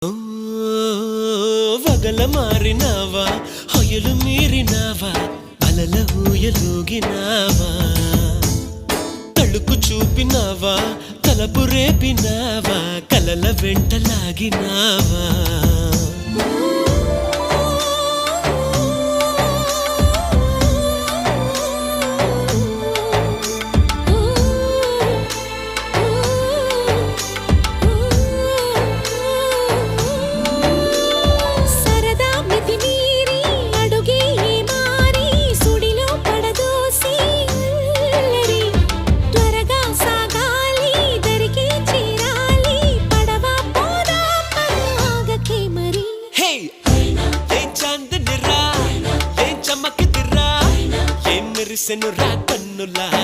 ఓ వగల మారినావా హొయలు మీరినావా అలల ఊయలూగినావా తళుకు చూపినావా తలపు రేపినావా కలల వెంటలాగినావా మెరిసెను రా కన్నులా